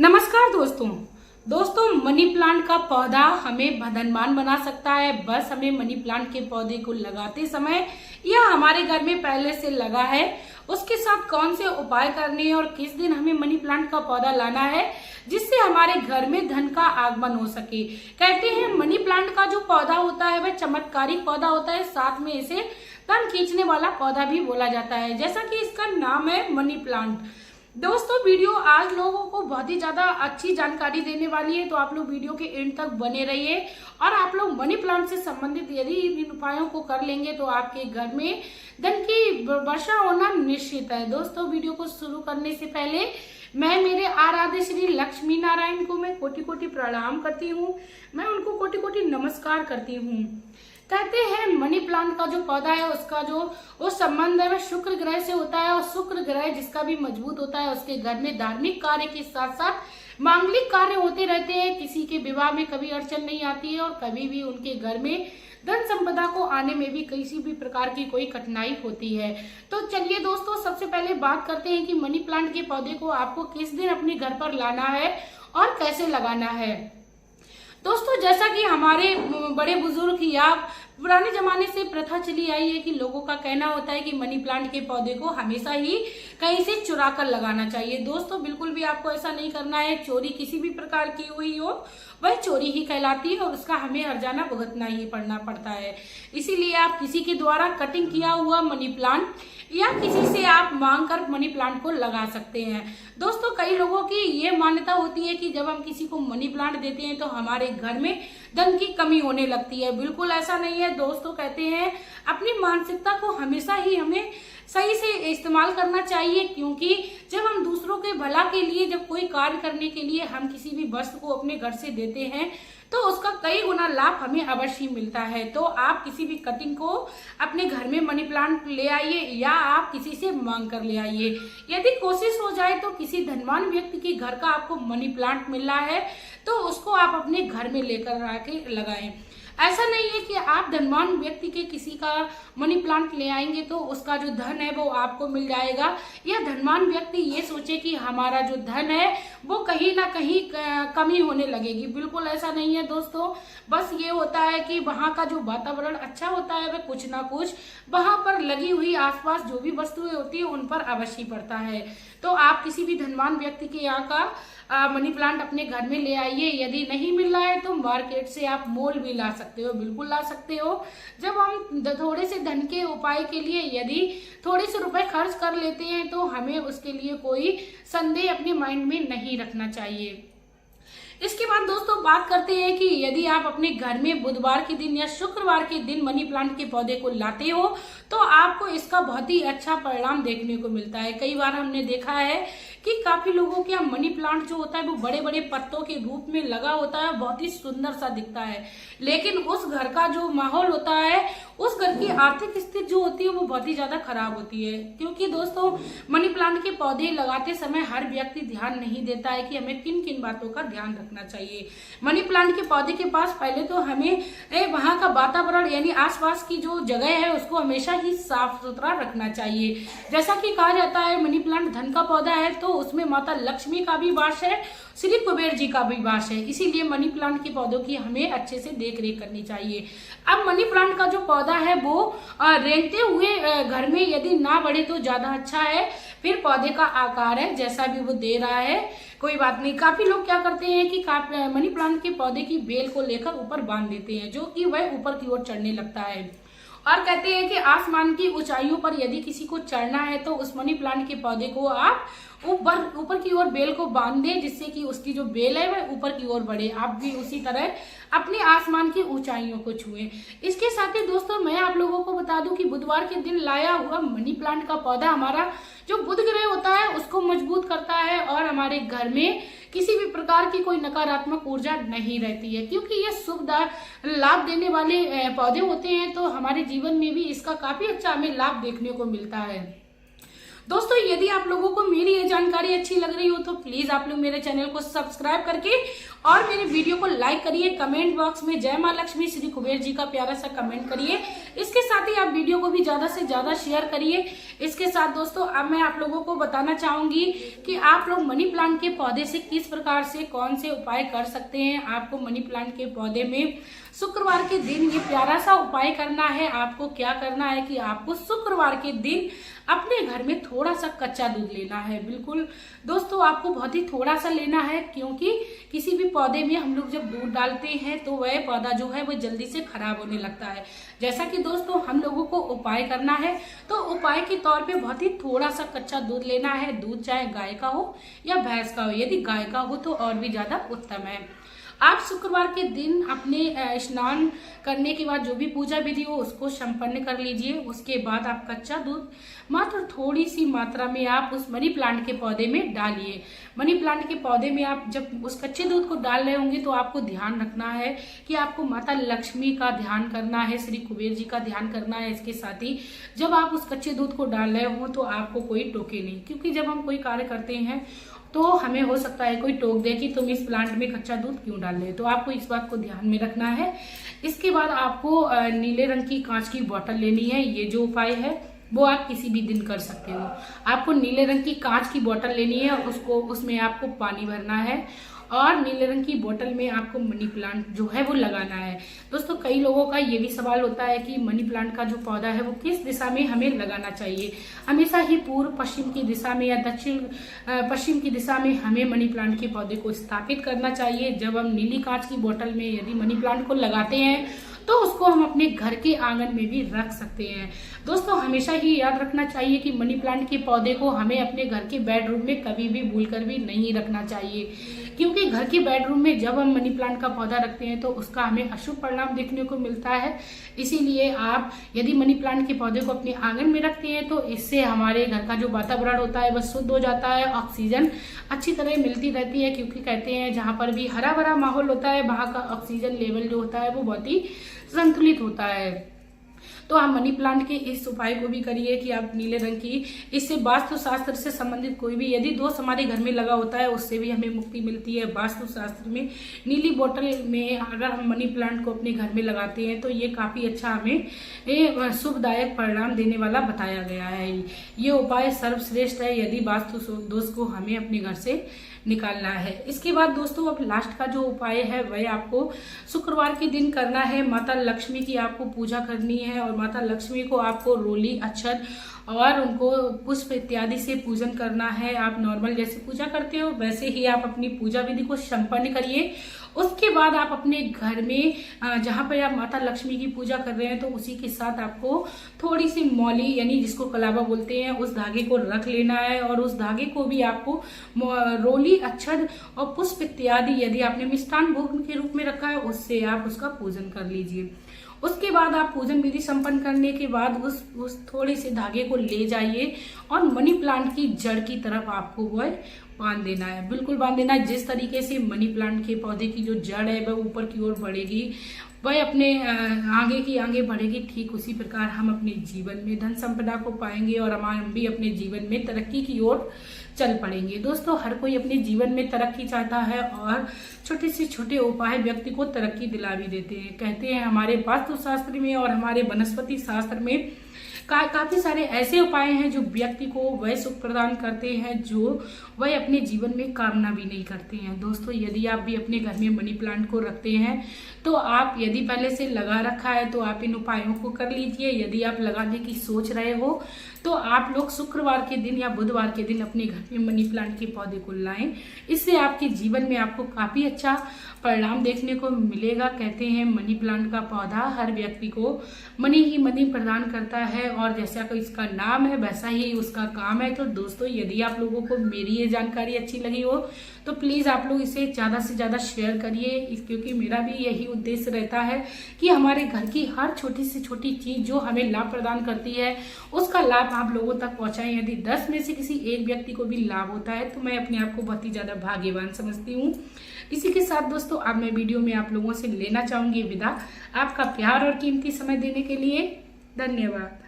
नमस्कार दोस्तों money plant का पौधा हमें धनवान बना सकता है। बस हमें मनी प्लांट के पौधे को लगाते समय या हमारे घर में पहले से लगा है उसके साथ कौन से उपाय करने हैं और किस दिन हमें मनी प्लांट का पौधा लाना है जिससे हमारे घर में धन का आगमन हो सके। कहते हैं मनी प्लांट का जो पौधा होता है वह चमत्कारिक पौधा होता है, साथ में इसे धन खींचने वाला पौधा भी बोला जाता है, जैसा कि इसका नाम है मनी प्लांट। दोस्तों वीडियो आज लोगों को बहुत ही ज्यादा अच्छी जानकारी देने वाली है, तो आप लोग वीडियो के एंड तक बने रहिए और आप लोग मनी प्लांट से संबंधित यदि इन उपायों को कर लेंगे तो आपके घर में धन की वर्षा होना निश्चित है। दोस्तों वीडियो को शुरू करने से पहले मैं मेरे आराध्य श्री लक्ष्मी नारायण को मैं कोटि कोटि प्रणाम करती हूँ, मैं उनको कोटि कोटि नमस्कार करती हूँ। कहते हैं मनी प्लांट का जो पौधा है उसका जो वो संबंध है वह शुक्र ग्रह से होता है, और शुक्र ग्रह जिसका भी मजबूत होता है उसके घर में धार्मिक कार्य के साथ साथ मांगलिक कार्य होते रहते हैं। किसी के विवाह में कभी अड़चन नहीं आती है और कभी भी उनके घर में धन संपदा को आने में भी किसी भी प्रकार की कोई कठिनाई होती है। तो चलिए दोस्तों सबसे पहले बात करते हैं कि मनी प्लांट के पौधे को आपको किस दिन अपने घर पर लाना है और कैसे लगाना है। दोस्तों जैसा कि हमारे बड़े बुजुर्ग या पुराने जमाने से प्रथा चली आई है कि लोगों का कहना होता है कि मनी प्लांट के पौधे को हमेशा ही कहीं से चुरा कर लगाना चाहिए। दोस्तों बिल्कुल भी आपको ऐसा नहीं करना है। चोरी किसी भी प्रकार की हुई हो वह चोरी ही कहलाती है और उसका हमें हर्जाना भुगतना ही पड़ता है। इसीलिए आप किसी के द्वारा कटिंग किया हुआ मनी प्लांट या किसी से आप मांग कर मनी प्लांट को लगा सकते हैं। दोस्तों कई लोगों की ये मान्यता होती है कि जब हम किसी को मनी प्लांट देते हैं तो हमारे घर में धन की कमी होने लगती है। बिल्कुल ऐसा नहीं है दोस्तों। कहते हैं अपनी मानसिकता को हमेशा ही हमें सही से इस्तेमाल करना चाहिए, क्योंकि जब हम दूसरों के भला के लिए जब कोई कार्य करने के लिए हम किसी भी वस्तु को अपने घर से देते हैं तो उसका कई गुना लाभ हमें अवश्य मिलता है। तो आप किसी भी कटिंग को अपने घर में मनी प्लांट ले आइए या आप किसी से मांग कर ले आइए। यदि कोशिश हो जाए तो किसी धनवान व्यक्ति के घर का आपको मनी प्लांट मिल रहा है तो उसको आप अपने घर में लेकर आके लगाएं। ऐसा नहीं है कि आप धनवान व्यक्ति के किसी का मनी प्लांट ले आएंगे तो उसका जो धन है वो आपको मिल जाएगा, या धनवान व्यक्ति ये सोचे कि हमारा जो धन है वो कहीं ना कहीं कमी होने लगेगी। बिल्कुल ऐसा नहीं है दोस्तों। बस ये होता है कि वहाँ का जो वातावरण अच्छा होता है वह कुछ ना कुछ वहां पर लगी हुई आसपास जो भी वस्तुएं होती है उन पर अवश्य पड़ता है। तो आप किसी भी धनवान व्यक्ति के यहाँ का मनी प्लांट अपने घर में ले आइए। यदि नहीं मिल रहा है तो मार्केट से आप मोल भी ला सकते हो, बिल्कुल ला सकते हो। जब हम थोड़े से धन के उपाय के लिए यदि थोड़े से रुपए खर्च कर लेते हैं तो हमें उसके लिए कोई संदेह अपने माइंड में नहीं रखना चाहिए। इसके बाद दोस्तों बात करते हैं कि यदि आप अपने घर में बुधवार के दिन या शुक्रवार के दिन मनी प्लांट के पौधे को लाते हो तो आपको इसका बहुत ही अच्छा परिणाम देखने को मिलता है। कई बार हमने देखा है कि काफी लोगों के यहाँ मनी प्लांट जो होता है वो बड़े बड़े पत्तों के रूप में लगा होता है, बहुत ही सुंदर सा दिखता है, लेकिन उस घर का जो माहौल होता है उस घर की आर्थिक स्थिति जो होती है वो बहुत ही ज्यादा खराब होती है। क्योंकि दोस्तों मनी प्लांट के पौधे लगाते समय हर व्यक्ति ध्यान नहीं देता है कि हमें किन किन बातों का ध्यान रखना चाहिए। मनी प्लांट के पौधे के पास पहले तो हमें वहां का वातावरण यानी आसपास की जो जगह है उसको हमेशा ही साफ सुथरा रखना चाहिए। जैसा कि कहा जाता है मनी प्लांट धन का पौधा है तो उसमें माता लक्ष्मी का भी वास है, श्री कुबेर जी का भी वास है, इसीलिए मनी प्लांट के पौधों की हमें अच्छे से देख रेख करनी चाहिए। अब मनी प्लांट का जो पौधा है वो रेंगते हुए घर में यदि ना बढ़े तो ज्यादा अच्छा है। फिर पौधे का आकार है जैसा भी वो दे रहा है कोई बात नहीं। काफी लोग क्या करते हैं कि मनी प्लांट के पौधे की बेल को लेकर ऊपर बांध देते हैं जो कि वह ऊपर की ओर चढ़ने लगता है, और कहते हैं कि आसमान की ऊंचाइयों पर यदि किसी को चढ़ना है तो उस मनी प्लांट के पौधे को आप ऊपर की ओर बेल को बांध दें जिससे कि उसकी जो बेल है वह ऊपर की ओर बढ़े। आप भी उसी तरह अपने आसमान की ऊंचाइयों को छुएं। इसके साथ ही दोस्तों मैं आप लोगों को बता दूं कि बुधवार के दिन लाया हुआ मनी प्लांट का पौधा हमारा जो बुध ग्रह होता है उसको मजबूत करता है और हमारे घर में किसी भी प्रकार की कोई नकारात्मक ऊर्जा नहीं रहती है। क्योंकि ये शुभ लाभ देने वाले पौधे होते हैं तो हमारे जीवन में भी इसका काफी अच्छा हमें लाभ देखने को मिलता है। दोस्तों यदि आप लोगों को मेरी ये जानकारी अच्छी लग रही हो तो प्लीज आप लोग मेरे चैनल को सब्सक्राइब करके और मेरे वीडियो को लाइक करिए। कमेंट बॉक्स में जय मां लक्ष्मी श्री कुबेर जी का प्यारा सा कमेंट करिए। इसके साथ ही आप वीडियो को भी ज्यादा से ज्यादा शेयर करिए। इसके साथ दोस्तों अब मैं आप लोगों को बताना चाहूंगी कि आप लोग मनी प्लांट के पौधे से किस प्रकार से कौन से उपाय कर सकते हैं। आपको मनी प्लांट के पौधे में शुक्रवार के दिन ये प्यारा सा उपाय करना है। आपको क्या करना है कि आपको शुक्रवार के दिन अपने घर में थोड़ा सा कच्चा दूध लेना है। बिल्कुल दोस्तों आपको बहुत ही थोड़ा सा लेना है, क्योंकि किसी भी पौधे में हम लोग जब दूध डालते हैं तो वह पौधा जो है वो जल्दी से खराब होने लगता है। जैसा कि दोस्तों हम लोगों को उपाय करना है तो उपाय के तौर पे बहुत ही थोड़ा सा कच्चा दूध लेना है। दूध चाहे गाय का हो या भैंस का हो, यदि गाय का हो तो और भी ज्यादा उत्तम है। आप शुक्रवार के दिन अपने स्नान करने के बाद जो भी पूजा विधि हो उसको संपन्न कर लीजिए। उसके बाद आप कच्चा दूध मात्र थोड़ी सी मात्रा में आप उस मनी प्लांट के पौधे में डालिए। मनी प्लांट के पौधे में आप जब उस कच्चे दूध को डाल रहे होंगे तो आपको ध्यान रखना है कि आपको माता लक्ष्मी का ध्यान करना है, श्री कुबेर जी का ध्यान करना है। इसके साथ ही जब आप उस कच्चे दूध को डाल रहे हो तो आपको कोई टोके नहीं, क्योंकि जब हम कोई कार्य करते हैं तो हमें हो सकता है कोई टोक दे कि तुम इस प्लांट में कच्चा दूध क्यों डाल रहे हो। तो आपको इस बात को ध्यान में रखना है। इसके बाद आपको नीले रंग की कांच की बोतल लेनी है। ये जो उपाय है वो आप किसी भी दिन कर सकते हो। आपको नीले रंग की कांच की बोतल लेनी है, उसमें आपको पानी भरना है और नीले रंग की बोतल में आपको मनी प्लांट जो है वो लगाना है। दोस्तों कई लोगों का ये भी सवाल होता है कि मनी प्लांट का जो पौधा है वो किस दिशा में हमें लगाना चाहिए। हमेशा ही पूर्व पश्चिम की दिशा में या दक्षिण पश्चिम की दिशा में हमें मनी प्लांट के पौधे को स्थापित करना चाहिए। जब हम नीली कांच की बोतल में यदि मनी प्लांट को लगाते हैं तो उसको हम अपने घर के आंगन में भी रख सकते हैं। दोस्तों हमेशा ही याद रखना चाहिए कि मनी प्लांट के पौधे को हमें अपने घर के बेडरूम में कभी भी भूलकर भी नहीं रखना चाहिए, क्योंकि घर के बेडरूम में जब हम मनी प्लांट का पौधा रखते हैं तो उसका हमें अशुभ परिणाम देखने को मिलता है। इसीलिए आप यदि मनी प्लांट के पौधे को अपने आंगन में रखते हैं तो इससे हमारे घर का जो वातावरण होता है वह शुद्ध हो जाता है, ऑक्सीजन अच्छी तरह मिलती रहती है। क्योंकि कहते हैं जहाँ पर भी हरा भरा माहौल होता है वहाँ का ऑक्सीजन लेवल जो होता है वो बहुत ही संतुलित होता है। तो आप मनी प्लांट के इस उपाय को भी करिए कि आप नीले रंग की, इससे वास्तु शास्त्र से संबंधित कोई भी यदि दोष हमारे घर में लगा होता है उससे भी हमें मुक्ति मिलती है। वास्तु शास्त्र में नीली बोतल में अगर हम मनी प्लांट को अपने घर में लगाते हैं तो ये काफी अच्छा हमें शुभदायक परिणाम देने वाला बताया गया है। ये उपाय सर्वश्रेष्ठ है यदि वास्तु दोष को हमें अपने घर से निकालना है। इसके बाद दोस्तों अब लास्ट का जो उपाय है वह आपको शुक्रवार के दिन करना है। माता लक्ष्मी की आपको पूजा करनी है और माता लक्ष्मी को आपको रोली, अक्षत और उनको पुष्प इत्यादि से पूजन करना है। आप नॉर्मल जैसे पूजा करते हो वैसे ही आप अपनी पूजा विधि को संपन्न करिए। उसके बाद आप अपने घर में जहाँ पर आप माता लक्ष्मी की पूजा कर रहे हैं तो उसी के साथ आपको थोड़ी सी मौली यानी जिसको कलावा बोलते हैं उस धागे को रख लेना है और उस धागे को भी आपको रोली, अक्षत और पुष्प इत्यादि यदि आपने मिष्ठान भोग के रूप में रखा है उससे आप उसका पूजन कर लीजिए। उसके बाद आप पूजन विधि संपन्न करने के बाद उस थोड़े से धागे को ले जाइए और मनी प्लांट की जड़ की तरफ आपको वह बांध देना है। बिल्कुल बांध देना है। जिस तरीके से मनी प्लांट के पौधे की जो जड़ है वह ऊपर की ओर बढ़ेगी, वह अपने आगे की आगे बढ़ेगी, ठीक उसी प्रकार हम अपने जीवन में धन संपदा को पाएंगे और हम भी अपने जीवन में तरक्की की ओर चल पड़ेंगे। दोस्तों हर कोई अपने जीवन में तरक्की चाहता है और छोटे से छोटे उपाय व्यक्ति को तरक्की दिला भी देते हैं। कहते हैं हमारे वास्तु शास्त्र में और हमारे वनस्पति शास्त्र में काफी सारे ऐसे उपाय हैं जो व्यक्ति को वह सुख प्रदान करते हैं जो वह अपने जीवन में कामना भी नहीं करते हैं। दोस्तों यदि आप भी अपने घर में मनी प्लांट को रखते हैं तो आप यदि पहले से लगा रखा है तो आप इन उपायों को कर लीजिए। यदि आप लगाने की सोच रहे हो तो आप लोग शुक्रवार के दिन या बुधवार के दिन अपने घर में मनी प्लांट के पौधे को लाएं। इससे आपके जीवन में आपको काफी अच्छा परिणाम देखने को मिलेगा। कहते हैं मनी प्लांट का पौधा हर व्यक्ति को मनी ही मनी प्रदान करता है और जैसा कि इसका नाम है वैसा ही उसका काम है। तो दोस्तों यदि आप लोगों को मेरी ये जानकारी अच्छी लगी हो तो प्लीज आप लोग इसे ज्यादा से ज्यादा शेयर करिए, क्योंकि मेरा भी यही उद्देश्य रहता है कि हमारे घर की हर छोटी से छोटी चीज जो हमें लाभ प्रदान करती है उसका लाभ आप लोगों तक पहुंचाएं। यदि 10 में से किसी एक व्यक्ति को भी लाभ होता है तो मैं अपने आप को बहुत ही ज्यादा भाग्यवान समझती हूँ। इसी के साथ दोस्तों अब मैं वीडियो में आप लोगों से लेना चाहूंगी विदा। आपका प्यार और कीमती समय देने के लिए धन्यवाद।